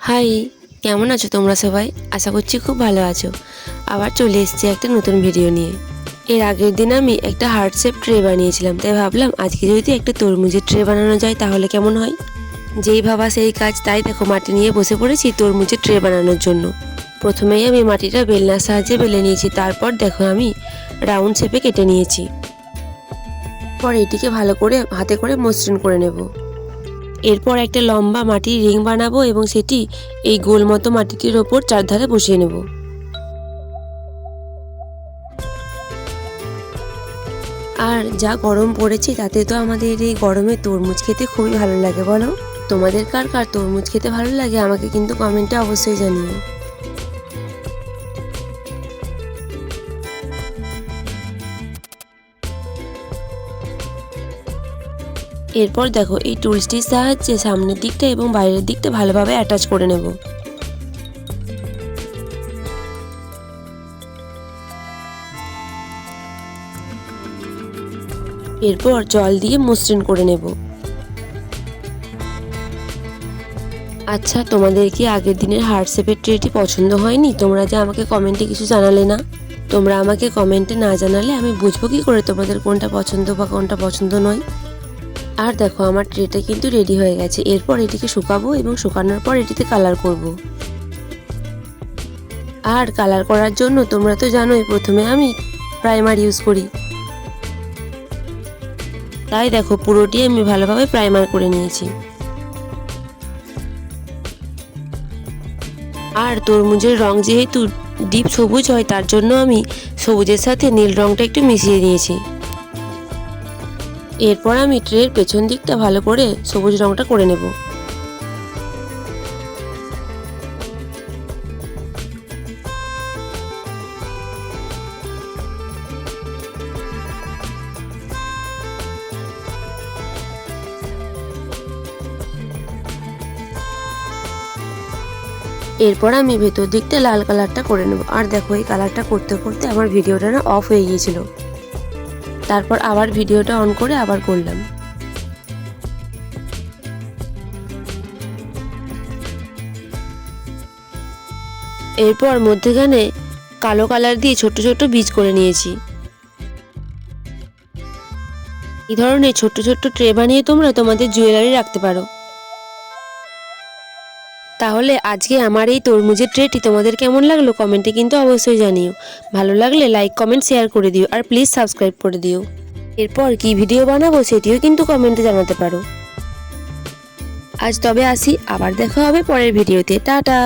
High, কেমন আছো তোমরা সবাই? আশা করছি খুব ভালো আছো। আবার চলে এসেছি একটা নতুন ভিডিও নিয়ে। এর আগের দিন আমি একটা হার্ট শেপ ট্রে বানিয়েছিলাম, তাই ভাবলাম আজকে যদি একটা তরমুজের ট্রে বানানো যায় তাহলে কেমন হয়। যেই ভাবা সেই কাজ, তাই দেখো মাটি নিয়ে বসে পড়েছি তরমুজের ট্রে বানানোর জন্য। প্রথমেই আমি মাটিটা বেলনার সাহায্যে বেলে নিয়েছি, তারপর দেখো আমি রাউন্ড শেপে কেটে নিয়েছি। পর এটিকে ভালো করে হাতে করে মসৃণ করে নেব। এরপর একটা লম্বা মাটির রিং বানাবো এবং সেটি এই গোল মতো মাটিটির ওপর চারধারে বসিয়ে নেব। আর যা গরম পড়েছে তাতে তো আমাদের এই গরমে তরমুজ খেতে খুবই ভালো লাগে, বলো? তোমাদের কার কার তরমুজ খেতে ভালো লাগে আমাকে কিন্তু কমেন্টে অবশ্যই জানিও। এরপর দেখো এই টুলসটির সাহায্যে সামনের দিকটা এবং বাইরের দিকটা ভালোভাবে অ্যাটাচ করে নেব। এরপর জল দিয়ে মসৃণ করে নেব। আচ্ছা, তোমাদের কি আগের দিনের হার্ট শেপের ট্রেটি পছন্দ হয়নি? তোমরা যে আমাকে কমেন্টে কিছু জানালে না। তোমরা আমাকে কমেন্টে না জানালে আমি বুঝবো কি করে তোমাদের কোনটা পছন্দ বা কোনটা পছন্দ নয়। আর দেখো আমার ট্রেটা কিন্তু রেডি হয়ে গেছে। এরপর এটিকে শুকাবো এবং শুকানোর পর এটিতে কালার করব। আর কালার করার জন্য তোমরা তো জানোই প্রথমে আমি প্রাইমার ইউজ করি। তাই দেখো পুরোটি আমি ভালোভাবে প্রাইমার করে নিয়েছি। আর তরমুজের রং যেহেতু ডিপ সবুজ হয়, তার জন্য আমি সবুজের সাথে নীল রংটা একটু মিশিয়ে নিয়েছি। এরপর আমি ট্রের পেছন দিকটা ভালো করে সবুজ রংটা করে নেব। এরপর আমি ভেতর দিকটা লাল কালারটা করে নেব। আর দেখো এই কালারটা করতে করতে আমার ভিডিওটা না অফ হয়ে গিয়েছিল। তারপর আবার ভিডিওটা অন করে আবার করলাম। এরপর মধ্যেখানে কালো কালার দিয়ে ছোট ছোট বীজ করে নিয়েছি। এই ধরনের ছোট ছোট ট্রে বানিয়ে তোমরা তোমাদের জুয়েলারি রাখতে পারো। তাহলে আজকে আমার এই তরমুজের ট্রেটি তোমাদের কেমন লাগলো কমেন্টে কিন্তু অবশ্যই জানিও। ভালো লাগলে লাইক কমেন্ট শেয়ার করে দিও আর প্লিজ সাবস্ক্রাইব করে দিও। এরপর কি ভিডিও বানাবো সেটিও কিন্তু কমেন্টে জানাতে পারো। আজ তবে আসি, আবার দেখা হবে পরের ভিডিওতে। টাটা।